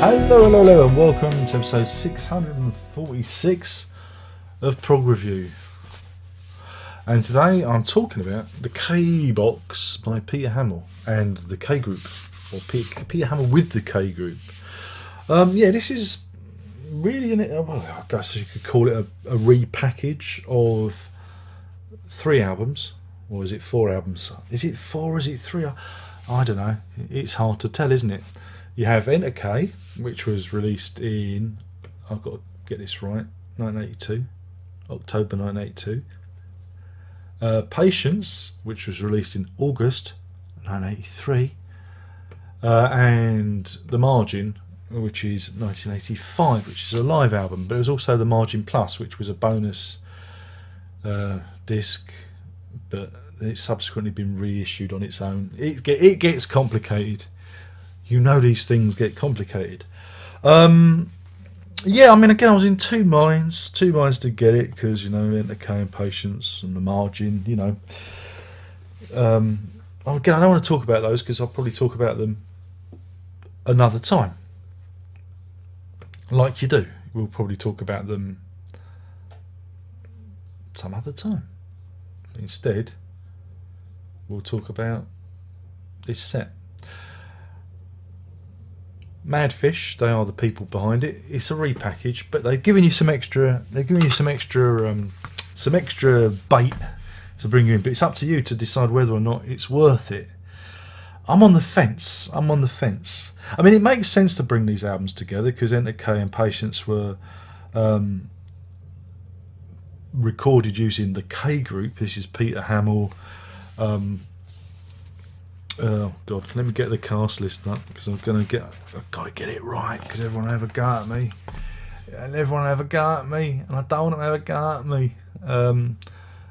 Hello, and welcome to episode 646 of Prog Review. And today I'm talking about the K Box by Peter Hammill and the K Group, or Peter Hammill with the K Group. This is really, I guess you could call it a repackage of 3 albums, or is it 4 albums? Is it 4 or is it 3? I don't know. It's hard to tell, isn't it? You have Enter K, which was released in, I've got to get this right, 1982, October 1982. Patience, which was released in August 1983. And The Margin, which is 1985, which is a live album. But it was also The Margin Plus, which was a bonus disc, but it's subsequently been reissued on its own. It gets complicated. You know these things get complicated. Again, I was in two minds to get it, because, Enter K and Patience and The Margin, Again, I don't want to talk about those, because I'll probably talk about them another time. Like you do. We'll probably talk about them some other time. Instead, we'll talk about this set. Madfish, they are the people behind it. It's a repackage, but they've given you some extra. They're giving you some extra bait to bring you in. But it's up to you to decide whether or not it's worth it. I'm on the fence. I mean, it makes sense to bring these albums together, because Enter K and Patience were recorded using the K Group. This is Peter Hammill. Oh God, let me get the cast list up, because I've got to get it right, because everyone will have a go at me, and I don't want them to have a go at me.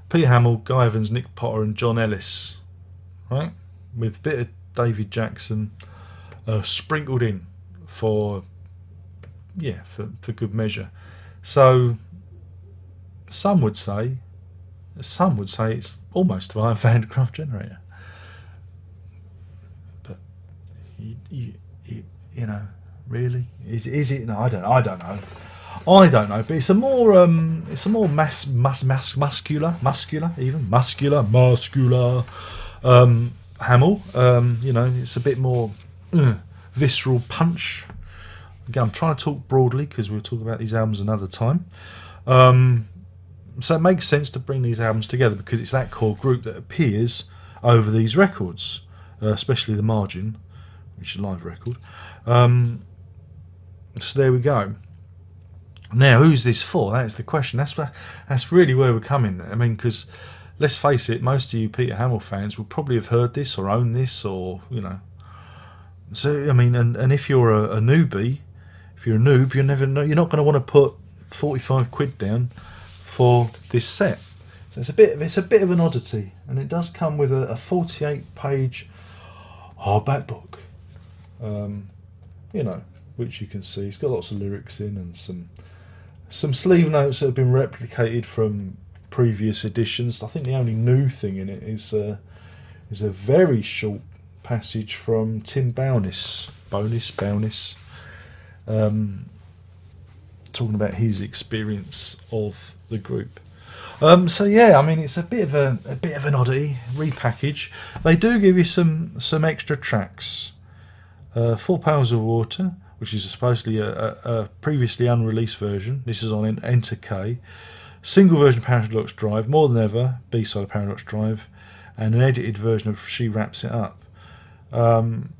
Peter Hammill, Guy Evans, Nick Potter, and John Ellis, right, with a bit of David Jackson sprinkled in for good measure. So some would say it's almost a Van de Graaff generator. Really? Is it? No, I don't know. But it's a more muscular Hammill. It's a bit more visceral punch. Again, I'm trying to talk broadly, because we'll talk about these albums another time. So it makes sense to bring these albums together, because it's that core group that appears over these records, especially The Margin, which is a live record. So there we go. Now, who's this for? That's the question. That's really where we're coming. I mean, because let's face it, most of you Peter Hammill fans will probably have heard this or own this, or So I mean, and if you're a newbie, you're not going to want to put 45 quid down for this set. So it's a bit of an oddity, and it does come with a 48-page hardback book. Which you can see. It's got lots of lyrics in, and some sleeve notes that have been replicated from previous editions. I think the only new thing in it is a very short passage from Tim Bowness, talking about his experience of the group. It's a bit of an oddity repackage. They do give you some extra tracks. 4 Pails of Water, which is supposedly a previously unreleased version. This is on Enter K. Single version Paradox Drive, More Than Ever, B-side of Paradox Drive, and an edited version of She Wraps It Up. On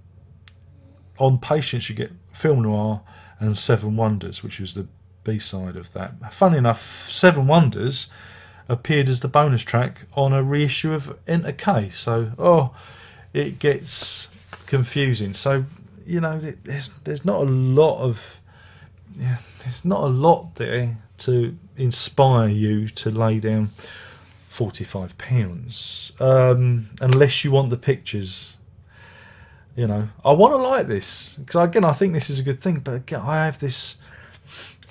Patience you get Film Noir and Seven Wonders, which was the B-side of that. Funny enough, Seven Wonders appeared as the bonus track on a reissue of Enter K, so it gets confusing. So there's not a lot there to inspire you to lay down £45, unless you want the pictures. I want to like this, because again, I think this is a good thing, but again, I have this.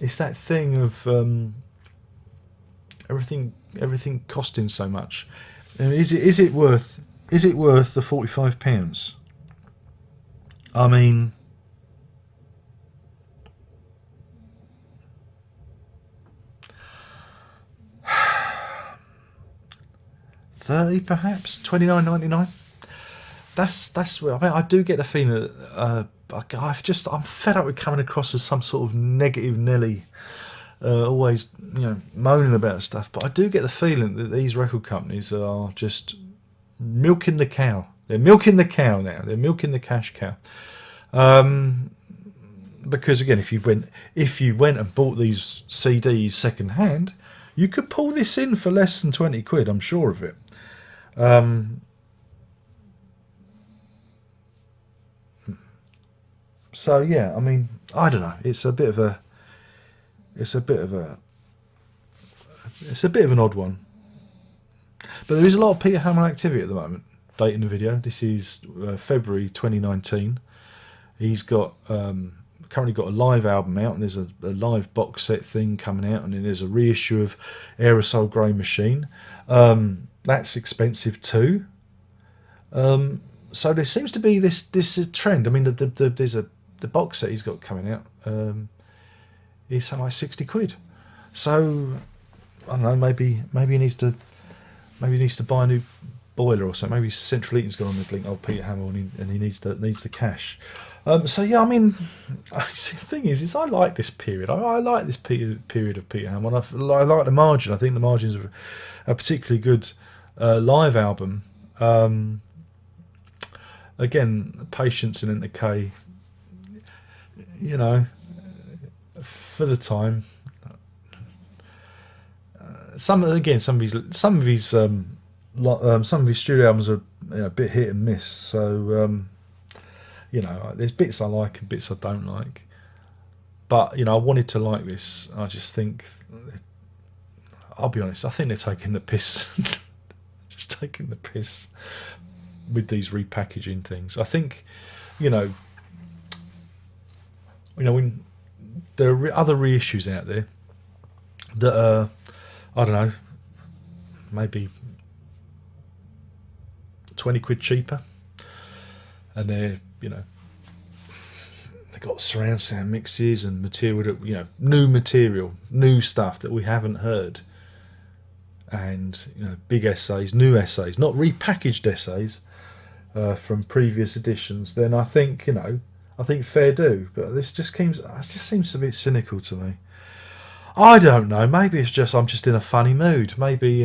It's that thing of everything costing so much. Is it worth the £45? I mean, 30 perhaps, 29.99. That's where I mean I do get the feeling that I'm fed up with coming across as some sort of negative Nelly, always moaning about stuff. But I do get the feeling that these record companies are just milking the cow. They're milking the cow now. They're milking the cash cow. Because again, if you went and bought these CDs second hand, you could pull this in for less than 20 quid. I'm sure of it. So yeah, I mean, I don't know. It's a bit of an odd one. But there is a lot of Peter Hammill activity at the moment. Dating the video. This is February 2019. He's got currently got a live album out, and there's a live box set thing coming out, and then there's a reissue of Aerosol Grey Machine. That's expensive too. So there seems to be this trend. I mean, there's the box set he's got coming out. He's something like 60 quid. So I don't know. Maybe he needs to buy a new boiler or something. Maybe central heating's gone on the blink. Old Peter Hammill, and he needs the cash. So yeah, I mean, the thing is I like this period. I like this period of Peter Hammill. I like the margin. I think the margin's a particularly good live album. Again, Patience and Decay. For the time. Some of his studio albums are a bit hit and miss. So there's bits I like and bits I don't like. But I wanted to like this. I just think, I'll be honest, I think they're taking the piss. Just taking the piss with these repackaging things. I think, when there are other reissues out there that are, I don't know, maybe 20 quid cheaper, and they're they've got surround sound mixes and material that new stuff that we haven't heard, and big essays, new essays, not repackaged essays from previous editions. Then I think fair do, but this just seems a bit cynical to me. I don't know. Maybe it's just I'm just in a funny mood. Maybe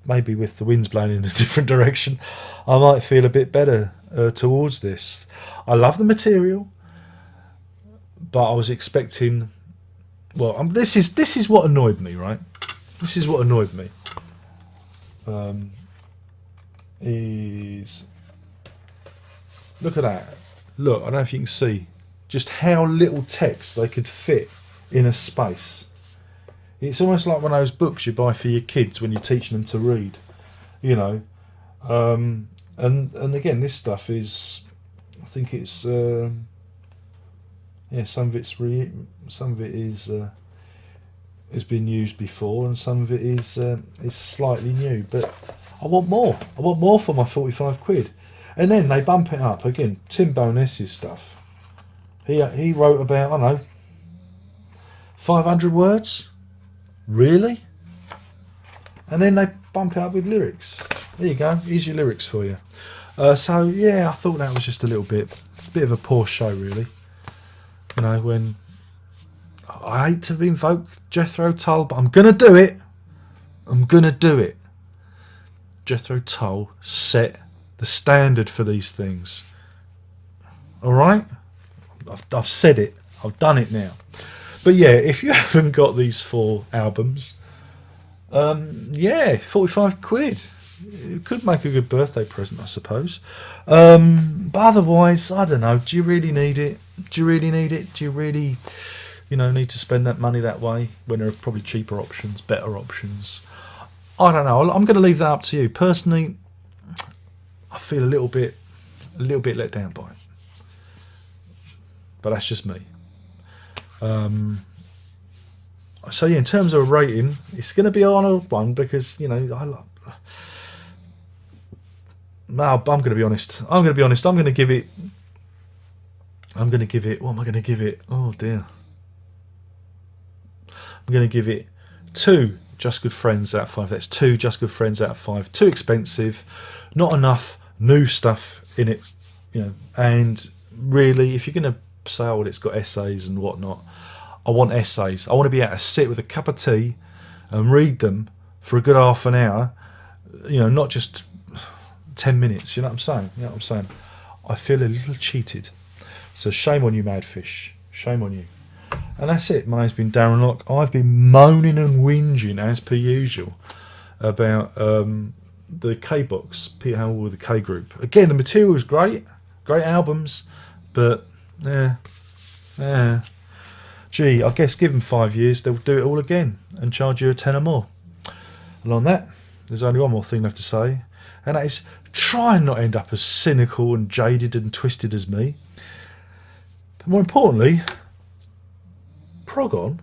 maybe with the winds blowing in a different direction, I might feel a bit better towards this. I love the material, but I was expecting. Well, this is what annoyed me, right? This is what annoyed me. Is look at that. Look, I don't know if you can see just how little text they could fit in a space. It's almost like one of those books you buy for your kids when you're teaching them to read, and again, this stuff is, I think it's some of it is has been used before, and some of it is slightly new. But I want more. I want more for my 45 quid. And then they bump it up again. Tim Bowness's stuff. He wrote about, I don't know, 500 words? Really? And then they bump it up with lyrics. There you go. Here's your lyrics for you. So yeah, I thought that was just a bit of a poor show, really. When I hate to invoke Jethro Tull, but I'm gonna do it. Jethro Tull set the standard for these things. All right, I've said it. I've done it now. But yeah, if you haven't got these 4 albums, 45 quid. It could make a good birthday present, I suppose. But otherwise, I don't know. Do you really need it? Do you really need to spend that money that way when there are probably cheaper options, better options? I don't know. I'm going to leave that up to you. Personally, I feel a little bit let down by it. But that's just me. So yeah, in terms of a rating, it's going to be on a 1 because I love. No, I'm going to be honest. I'm going to give it. What am I going to give it? Oh dear. I'm going to give it 2 Just Good Friends out of 5. That's 2 Just Good Friends out of 5. Too expensive, not enough new stuff in it, you know. And really, if you're going to say, oh, well, it's got essays and whatnot, I want essays. I want to be able to sit with a cup of tea and read them for a good half an hour, you know, not just 10 minutes. You know what I'm saying? You know what I'm saying? I feel a little cheated. So shame on you, Madfish. Shame on you. And that's it. My name's been Darren Locke. I've been moaning and whinging, as per usual, about the K-Box, Peter Hammill with the K Group. Again, the material's great. Great albums. But, gee, I guess give them 5 years, they'll do it all again and charge you a tenner more. And on that, there's only one more thing left to say, and that is try and not end up as cynical and jaded and twisted as me. But more importantly, prog on.